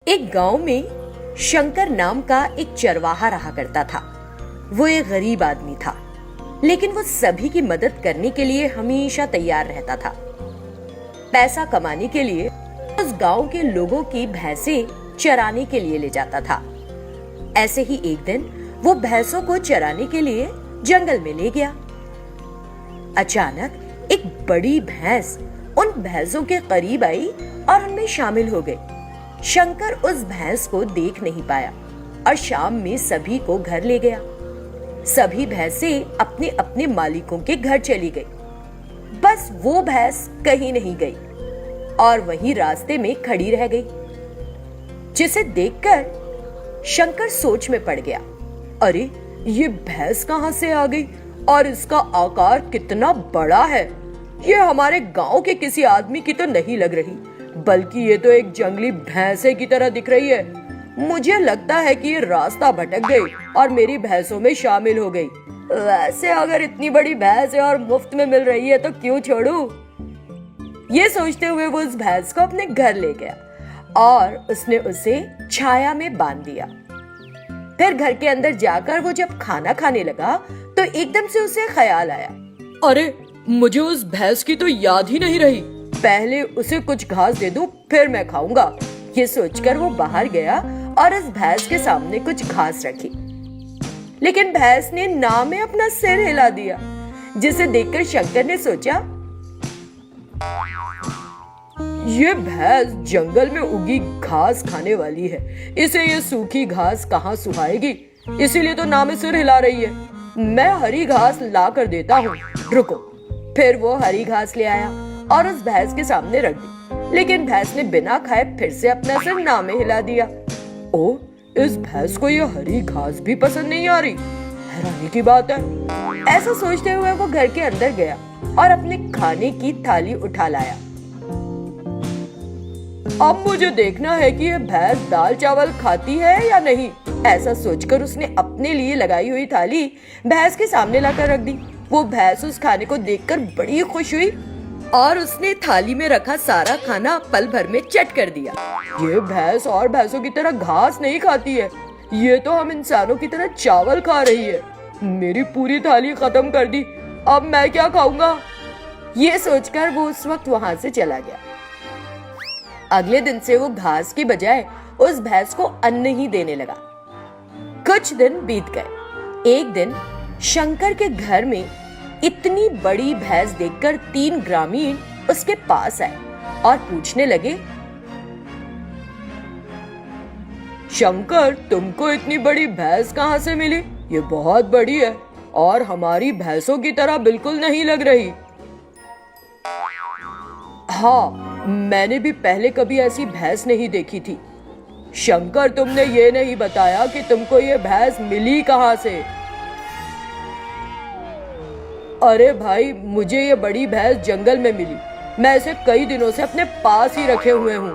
एक गांव में शंकर नाम का एक चरवाहा रहा करता था। वो एक गरीब आदमी था, लेकिन वो सभी की मदद करने के लिए हमेशा तैयार रहता था। पैसा कमाने के लिए उस गांव के लोगों की भैंसें चराने के लिए ले जाता था। ऐसे ही एक दिन वो भैंसों को चराने के लिए जंगल में ले गया। अचानक एक बड़ी भैंस उन भैंसों के करीब आई और उनमें शामिल हो गई। शंकर उस भैंस को देख नहीं पाया और शाम में सभी को घर ले गया। सभी भैंसें अपने अपने मालिकों के घर चली गई। बस वो भैंस कहीं नहीं गई और वहीं रास्ते में खड़ी रह गई, जिसे देखकर शंकर सोच में पड़ गया। अरे, ये भैंस कहां से आ गई और इसका आकार कितना बड़ा है। ये हमारे गांव के किसी आदमी की तो नहीं लग रही, बल्कि ये तो एक जंगली भैंसे की तरह दिख रही है। मुझे लगता है कि ये रास्ता भटक गई और मेरी भैंसों में शामिल हो गई। वैसे अगर इतनी बड़ी भैंस है और मुफ्त में मिल रही है तो क्यों छोड़ूं? ये सोचते हुए वो उस भैंस को अपने घर ले गया और उसने उसे छाया में बांध दिया। फिर घर के अंदर जाकर वो जब खाना खाने लगा तो एकदम से उसे ख्याल आया, अरे, मुझे उस भैंस की तो याद ही नहीं रही। पहले उसे कुछ घास दे दूं, फिर मैं खाऊंगा। ये सोचकर वो बाहर गया और उस भैंस के सामने कुछ घास रखी, लेकिन भैंस ने ना में अपना सिर हिला दिया, जिसे देखकर शंकर ने सोचा, ये भैंस जंगल में उगी घास खाने वाली है, इसे ये सूखी घास कहाँ सुहाएगी, इसीलिए तो ना में सिर हिला रही है। मैं हरी घास ला कर देता हूँ, रुको। फिर वो हरी घास ले आया और उस भैंस के सामने रख दी, लेकिन भैंस ने बिना खाए फिर से अपना सिर ना में हिला दिया। ओ, इस भैंस को ये हरी घास भी पसंद नहीं आ रही, हैरानी की बात है। ऐसा सोचते हुए वो घर के अंदर गया और अपने खाने की थाली उठा लाया। अब मुझे देखना है कि ये भैंस दाल चावल खाती है या नहीं। ऐसा सोचकर उसने अपने लिए लगाई हुई थाली भैंस के सामने लाकर रख दी। वो भैंस उस खाने को देखकर बड़ी खुश हुई और उसने थाली में रखा सारा खाना पल भर में चट कर दिया। ये भैंस और भैंसों की तरह घास नहीं खाती है, ये तो हम इंसानों की तरह चावल खा रही है। मेरी पूरी थाली खत्म कर दी, अब मैं क्या खाऊंगा? ये सोचकर वो उस वक्त वहां से चला गया। अगले दिन से वो घास की बजाय उस भैंस को अन्न ही देने लगा। कुछ दिन बीत गए। एक दिन शंकर के घर में इतनी बड़ी भैंस देखकर 3 ग्रामीण उसके पास आए और पूछने लगे, शंकर, तुमको इतनी बड़ी भैंस कहां से मिली? ये बहुत बड़ी है और हमारी भैंसों की तरह बिल्कुल नहीं लग रही। हाँ, मैंने भी पहले कभी ऐसी भैंस नहीं देखी थी। शंकर, तुमने ये नहीं बताया कि तुमको ये भैंस मिली कहां से? अरे भाई, मुझे ये बड़ी भैंस जंगल में मिली। मैं इसे कई दिनों से अपने पास ही रखे हुए हूँ।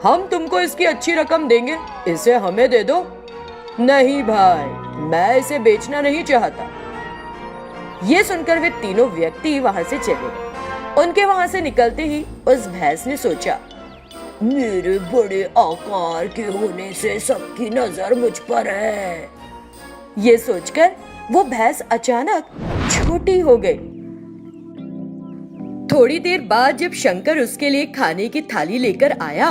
हम तुमको इसकी अच्छी रकम देंगे, इसे हमें दे दो। नहीं भाई, मैं इसे बेचना नहीं चाहता। ये सुनकर वे तीनों व्यक्ति वहां से चले गए। उनके वहां से निकलते ही उस भैंस ने सोचा, मेरे बड़े आकार के होने से सबकी नजर मुझ पर है। ये सोचकर वो भैंस अचानक छोटी हो गई। थोड़ी देर बाद जब शंकर उसके लिए खाने की थाली लेकर आया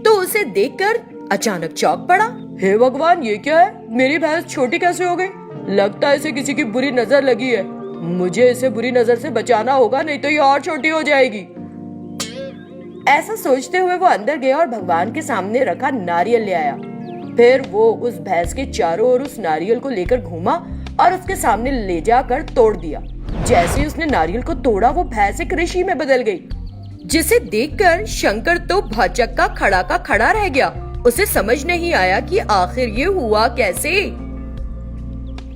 तो उसे देखकर अचानक चौंक पड़ा। हे भगवान, ये क्या है? मेरी भैंस छोटी कैसे हो गई? लगता है इसे किसी की बुरी नजर लगी है। मुझे इसे बुरी नजर से बचाना होगा, नहीं तो ये और छोटी हो जाएगी। ऐसा सोचते हुए वो अंदर गया और भगवान के सामने रखा नारियल ले आया। फिर वो उस भैंस के चारों ओर उस नारियल को लेकर घूमा और उसके सामने ले जाकर तोड़ दिया। जैसे ही उसने नारियल को तोड़ा, वो भैंस एक ऋषि में बदल गई, जिसे देखकर शंकर तो भौचक्का खड़ा का खड़ा रह गया। उसे समझ नहीं आया कि आखिर ये हुआ कैसे।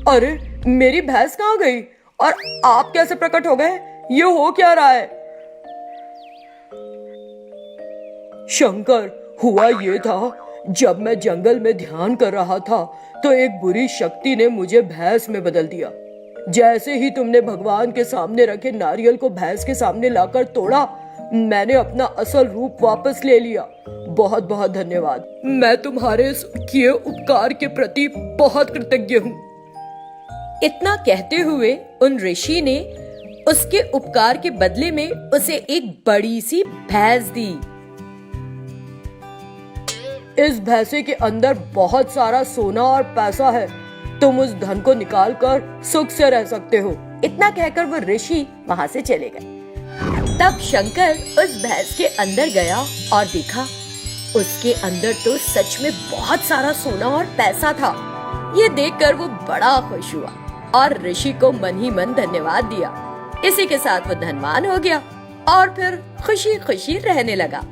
अरे, मेरी भैंस कहाँ गई और आप कैसे प्रकट हो गए? ये हो क्या रहा है? शंकर, हुआ ये था, जब मैं जंगल में ध्यान कर रहा था तो एक बुरी शक्ति ने मुझे भैंस में बदल दिया। जैसे ही तुमने भगवान के सामने रखे नारियल को भैंस के सामने लाकर तोड़ा, मैंने अपना असल रूप वापस ले लिया। बहुत बहुत धन्यवाद। मैं तुम्हारे इस किए उपकार के प्रति बहुत कृतज्ञ हूँ। इतना कहते हुए उन ऋषि ने उसके उपकार के बदले में उसे एक बड़ी सी भैंस दी। इस भैंसे के अंदर बहुत सारा सोना और पैसा है। तुम उस धन को निकाल कर सुख से रह सकते हो। इतना कहकर वो ऋषि वहाँ से चले गए। तब शंकर उस भैंस के अंदर गया और देखा उसके अंदर तो सच में बहुत सारा सोना और पैसा था। ये देखकर वो बड़ा खुश हुआ और ऋषि को मन ही मन धन्यवाद दिया। इसी के साथ वो धनवान हो गया और फिर खुशी खुशी रहने लगा।